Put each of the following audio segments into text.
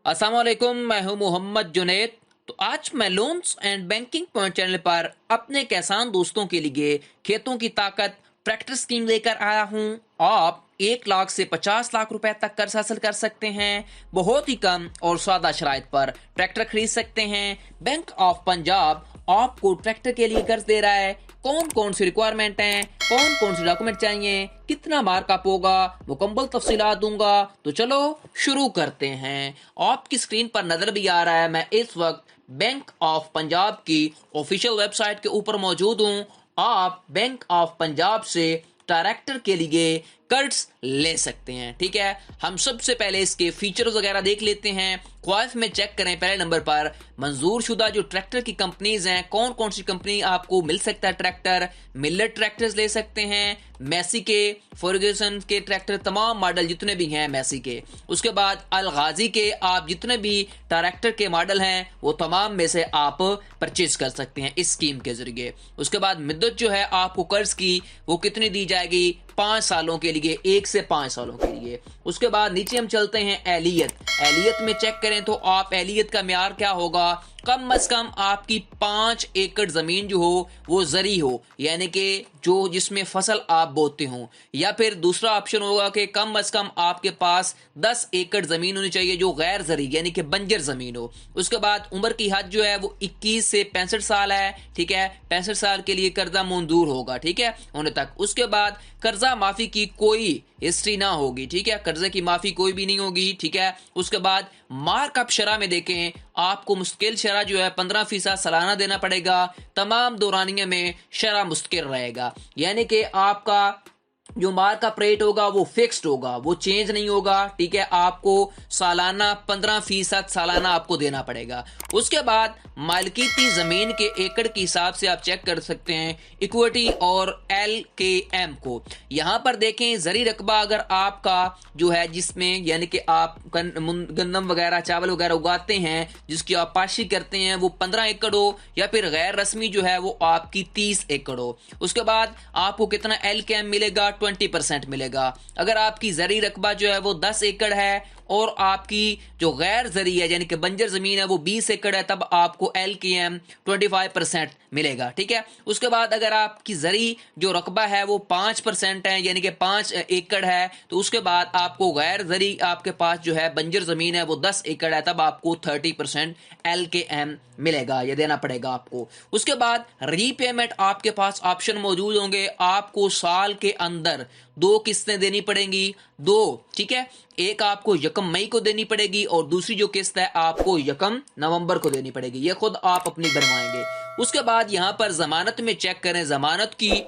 अस्सलाम वालेकुम, मैं हूं मोहम्मद जुनैद। तो आज मैं loans and banking point channel पर अपने किसान दोस्तों के लिए खेतों की ताकत ट्रैक्टर स्कीम लेकर आया हूं। आप 1 लाख से 50 लाख रुपए तक कर्ज हासिल कर सकते हैं। बहुत ही कम और सादा शराइत पर ट्रैक्टर खरीद सकते हैं। बैंक ऑफ पंजाब आपको ट्रैक्टर के लिए कर्ज दे रहा है। कौन कौन सी रिक्वायरमेंट हैं, कौन कौन सी डॉक्यूमेंट चाहिए, कितना मार्कअप होगा, मुकम्मल तफसीलात दूंगा। तो चलो शुरू करते हैं। आपकी स्क्रीन पर नजर भी आ रहा है, मैं इस वक्त बैंक ऑफ पंजाब की ऑफिशियल वेबसाइट के ऊपर मौजूद हूँ। आप बैंक ऑफ पंजाब से ट्रैक्टर के लिए कर्ज ले सकते हैं। ठीक है, हम सबसे पहले इसके फीचर्स वगैरह देख लेते हैं। ख्वाहिश में चेक करें पहले नंबर पर मंजूर शुदा जो ट्रैक्टर की कंपनीज हैं, कौन कौन सी कंपनी आपको मिल सकता है ट्रैक्टर। मिलर ट्रैक्टर्स ले सकते हैं, मैसी के, फर्ग्यूसन के ट्रैक्टर, तमाम मॉडल जितने भी हैं मैसी के। उसके बाद अल गाजी के, आप जितने भी ट्रैक्टर के मॉडल हैं वो तमाम में से आप परचेज कर सकते हैं इस स्कीम के जरिए। उसके बाद मुद्दत जो है आपको कर्ज की वो कितनी दी जाएगी, 5 सालों के लिए, 1 से 5 सालों के लिए। उसके बाद नीचे हम चलते हैं एहलियत में चेक करें तो आप एहलियत का म्यार क्या होगा, कम से कम आपकी 5 एकड़ जमीन जो हो वो जरी हो, यानी कि जो जिसमें फसल आप बोते हो। या फिर दूसरा ऑप्शन होगा कि कम से कम आपके पास 10 एकड़ जमीन होनी चाहिए जो गैर जरी यानी कि बंजर जमीन हो। उसके बाद उम्र की हद जो है वो 21 से 65 साल है। ठीक है, 65 साल के लिए कर्जा मंजूर होगा, ठीक है, होने तक। उसके बाद कर्जा माफी की कोई हिस्ट्री ना होगी। ठीक है, कर्जे की माफी कोई भी नहीं होगी। ठीक है, उसके बाद मार्कअप शरह में देखें, आपको मुश्किल शरह जो है 15% सालाना देना पड़ेगा। तमाम दौरानियों में शरह मुस्तकिल रहेगा, यानी कि आपका जो मार्कअप रेट होगा वो फिक्स्ड होगा, वो चेंज नहीं होगा। ठीक है, आपको सालाना 15% सालाना आपको देना पड़ेगा। उसके बाद मालकीती जमीन के एकड़ के हिसाब से आप चेक कर सकते हैं इक्विटी और LKM को। यहां पर देखें जरी रकबा अगर आपका जो है जिसमें यानी कि आप गंदम वगैरह चावल वगैरह उगाते हैं जिसकी आप पाशी करते हैं वो 15 एकड़ हो, या फिर गैर रस्मी जो है वो आपकी 30 एकड़ हो। उसके बाद आपको कितना LKM मिलेगा, 20% मिलेगा। अगर आपकी जरी रकबा जो है वो 10 एकड़ है और आपकी जो गैर जरी है यानी कि बंजर जमीन है वो 20 एकड़ है, तब आपको LKM 25% मिलेगा। ठीक है, उसके बाद अगर आपकी जरी जो रकबा है वो 5% है यानी कि 5 एकड़ है, तो उसके बाद आपको गैर जरी आपके पास जो है बंजर जमीन है वो 10 एकड़ है, तब आपको 30% LKM मिलेगा, ये देना पड़ेगा आपको। उसके बाद रीपेमेंट आपके पास ऑप्शन मौजूद होंगे। आपको साल के अंदर 2 किस्तें देनी पड़ेंगी, 2। ठीक है, एक आपको 1 मई को देनी पड़ेगी और दूसरी जो किस्त है आपको 1 नवंबर को देनी पड़ेगी, ये खुद आप अपनी बनवाएंगे। उसके बाद यहां पर जमानत में चेक करें, जमानत की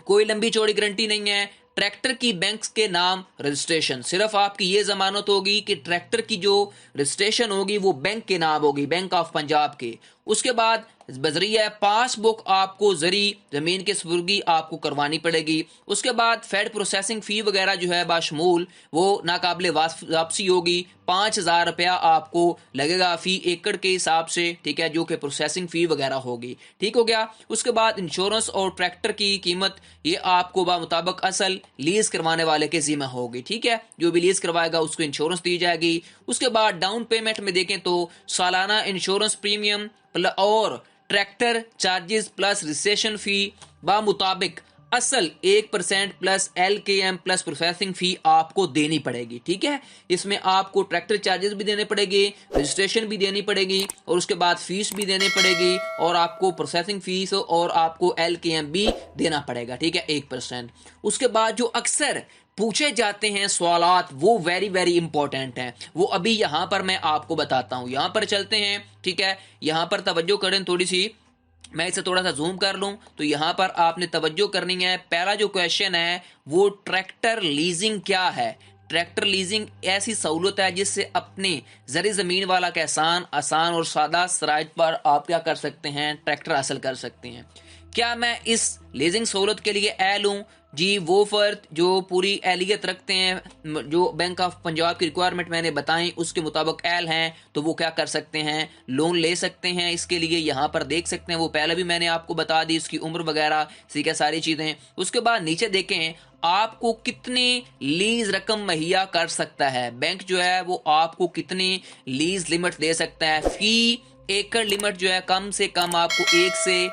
कोई लंबी चौड़ी गारंटी नहीं है। ट्रैक्टर की बैंक के नाम रजिस्ट्रेशन, सिर्फ आपकी ये जमानत होगी कि ट्रैक्टर की जो रजिस्ट्रेशन होगी वो बैंक के नाम होगी, बैंक ऑफ पंजाब के। उसके बाद बजरिया पासबुक आपको जरी जमीन के सुपुर्दगी आपको करवानी पड़ेगी। उसके बाद फेड प्रोसेसिंग फी वगैरह जो है बाशमूल वो नाकाबिले वापसी होगी, 5,000 रुपया आपको लगेगा फी एकड़ के हिसाब से। ठीक है, जो कि प्रोसेसिंग फी वगैरह होगी। ठीक हो गया। उसके बाद इंश्योरेंस और ट्रैक्टर की कीमत ये आपको मुताबिक असल लीज करवाने वाले के जिम्मे होगी। ठीक है, जो भी लीज करवाएगा उसको इंश्योरेंस दी जाएगी। उसके बाद डाउन पेमेंट में देखें तो सालाना इंश्योरेंस प्रीमियम और tractor charges plus registration fee मुताबिक असल 1% plus LKM plus processing fee आपको देनी पड़ेगी। ठीक है, इसमें आपको ट्रैक्टर चार्जेस भी देने पड़ेगी, रजिस्ट्रेशन भी देनी पड़ेगी और उसके बाद फीस भी देनी पड़ेगी और आपको प्रोसेसिंग फीस और आपको LKM भी देना पड़ेगा। ठीक है, 1%। उसके बाद जो अक्सर पूछे जाते हैं सवालात वो वेरी वेरी इंपॉर्टेंट हैं, वो अभी यहां पर मैं आपको बताता हूं। यहां पर चलते हैं। ठीक है, यहां पर तवज्जो करें थोड़ी सी, मैं इसे थोड़ा सा जूम कर लूं तो यहां पर आपने तवज्जो करनी है। पहला जो क्वेश्चन है वो ट्रैक्टर लीजिंग क्या है। ट्रैक्टर लीजिंग ऐसी सहूलत है जिससे अपने जरी जमीन वाला किसान आसान और सादा शराइत पर आप क्या कर सकते हैं, ट्रैक्टर हासिल कर सकते हैं। क्या मैं इस लीजिंग सहूलत के लिए एल हूं? जी, वो फर्द जो पूरी एहलियत रखते हैं, जो बैंक ऑफ पंजाब की रिक्वायरमेंट मैंने बताई उसके मुताबिक एल हैं, तो वो क्या कर सकते हैं, लोन ले सकते हैं। इसके लिए यहाँ पर देख सकते हैं, वो पहले भी मैंने आपको बता दी, उसकी उम्र वगैरह सीखा सारी चीज़ें। उसके बाद नीचे देखें آپ کو کتنی لیز رقم مہیا کر سکتا ہے. بینک جو ہے وہ آپ کو کتنی لیز لمٹ دے سکتا ہے. فی ایکڑ لمٹ جو ہے کم سے کم آپ کو 1 سے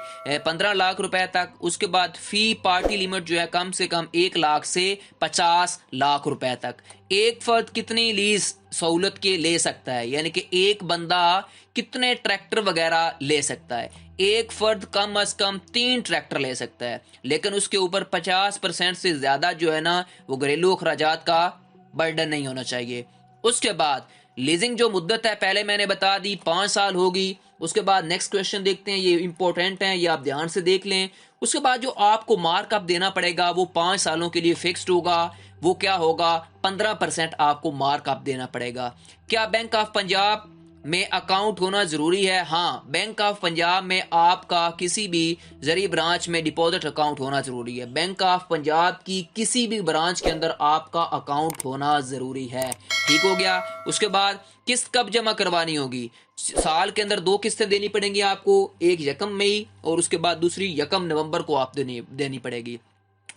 15 لاکھ روپے تک. اس کے بعد فی پارٹی لمٹ جو ہے کم سے کم 1 لاکھ سے 50 لاکھ روپے تک. ایک فرد کتنی لیز سہولت کے لے سکتا ہے, یعنی کہ ایک بندہ کتنے ٹریکٹر وغیرہ لے سکتا ہے. ایک فرد کم از کم 3 ٹریکٹر لے سکتا ہے, لیکن اس کے اوپر 50% سے زیادہ جو ہے نا وہ گھریلو اخراجات کا برڈن نہیں ہونا چاہیے. اس کے بعد لیزنگ جو مدت ہے پہلے میں نے بتا دی 5 سال ہوگی. اس کے بعد نیکسٹ کویشچن دیکھتے ہیں, یہ امپورٹنٹ ہیں, یہ آپ دھیان سے دیکھ لیں. اس کے بعد جو آپ کو مارک اپ دینا پڑے گا وہ 5 سالوں کے لیے فکسڈ ہوگا. وہ کیا ہوگا, 15% آپ کو مارک اپ دینا پڑے گا. کیا بینک آف پنجاب میں اکاؤنٹ ہونا ضروری ہے؟ ہاں, بینک آف پنجاب میں آپ کا کسی بھی زرعی برانچ میں ڈپازٹ اکاؤنٹ ہونا ضروری ہے. بینک آف پنجاب کی کسی بھی برانچ کے اندر آپ کا اکاؤنٹ ہونا ضروری ہے. ٹھیک ہو گیا. اس کے بعد قسط کب جمع کروانی ہوگی؟ سال کے اندر 2 قسطیں دینی پڑیں گی آپ کو, ایک 1 مئی اور اس کے بعد دوسری 1 نومبر کو آپ دینی پڑے گی.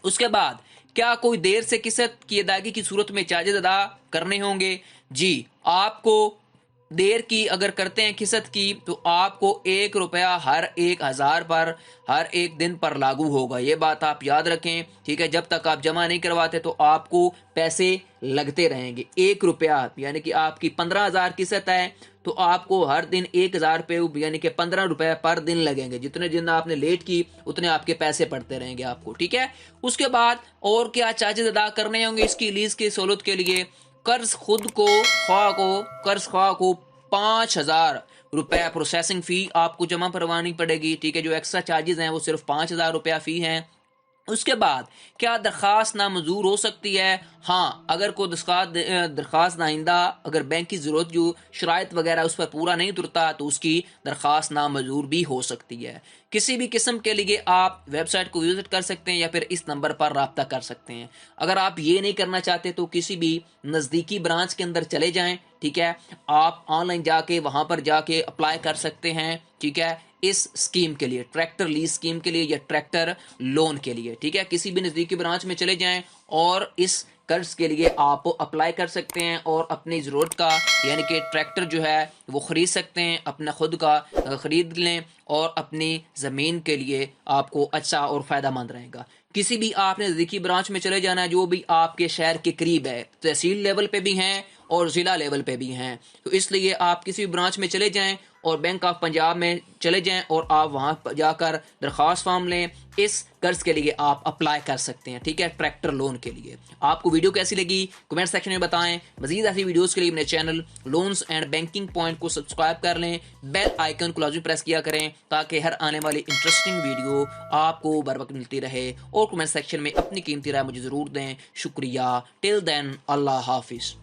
اس کے بعد کیا کوئی دیر سے قسط کی ادائیگی کی صورت میں چارجز ادا کرنے ہوں گے؟ جی, آپ کو دیر کی اگر کرتے ہیں قسط کی تو آپ کو 1 روپیہ ہر 1000 پر ہر 1 دن پر لاگو ہوگا. یہ بات آپ یاد رکھیں, ٹھیک ہے. جب تک آپ جمع نہیں کرواتے تو آپ کو پیسے لگتے رہیں گے. 1 روپیہ یعنی کہ آپ کی 15,000 قسط ہے تو آپ کو ہر دن 1000 روپے یعنی کہ 15 روپے پر دن لگیں گے. جتنے دن آپ نے لیٹ کی اتنے آپ کے پیسے پڑتے رہیں گے آپ کو. ٹھیک ہے. اس کے بعد اور کیا چارجز ادا کرنے ہوں گے اس کی لیز کی سہولت کے لیے؟ قرض خواہ کو 5,000 روپے پروسیسنگ فی آپ کو جمع کروانی پڑے گی. ٹھیک ہے. جو ایکسٹرا چارجز ہیں وہ صرف 5,000 روپیہ فی ہیں. اس کے بعد کیا درخواست نامنظور ہو سکتی ہے؟ ہاں, اگر کوئی درخواست نامزدہ اگر بینک کی ضرورت جو شرائط وغیرہ اس پر پورا نہیں اترتا تو اس کی درخواست نامنظور بھی ہو سکتی ہے. کسی بھی قسم کے لیے آپ ویب سائٹ کو وزٹ کر سکتے ہیں یا پھر اس نمبر پر رابطہ کر سکتے ہیں. اگر آپ یہ نہیں کرنا چاہتے تو کسی بھی نزدیکی برانچ کے اندر چلے جائیں. ٹھیک ہے. آپ آن لائن جا کے وہاں پر جا کے اپلائی کر سکتے ہیں. ٹھیک ہے. اس اسکیم کے لیے, ٹریکٹر لیز اسکیم کے لیے یا ٹریکٹر لون کے لیے. ٹھیک ہے. کسی بھی نزدیکی برانچ میں چلے جائیں اور اس قرض کے لیے آپ اپلائی کر سکتے ہیں اور اپنی ضرورت کا یعنی کہ ٹریکٹر جو ہے وہ خرید سکتے ہیں, اپنا خود کا خرید لیں اور اپنی زمین کے لیے آپ کو اچھا اور فائدہ مند رہے گا. کسی بھی آپ نے نزدیکی برانچ میں چلے جانا ہے جو بھی آپ کے شہر کے قریب ہے, تحصیل لیول پہ بھی ہیں اور ضلع لیول پہ بھی ہیں, تو اس لیے آپ کسی بھی برانچ میں چلے جائیں اور بینک آف پنجاب میں چلے جائیں اور آپ وہاں جا کر درخواست فارم لیں. اس قرض کے لیے آپ اپلائی کر سکتے ہیں. ٹھیک ہے. ٹریکٹر لون کے لیے. آپ کو ویڈیو کیسی لگی کمنٹ سیکشن میں بتائیں. مزید ایسی ویڈیوز کے لیے اپنے channel loans and banking point کو سبسکرائب کر لیں, بیل آئیکن کو لازمی پریس کیا کریں تاکہ ہر آنے والی انٹرسٹنگ ویڈیو آپ کو بر وقت ملتی رہے. اور کمنٹ سیکشن میں اپنی قیمتی رائے مجھے ضرور دیں. شکریہ. ٹل دین اللہ حافظ.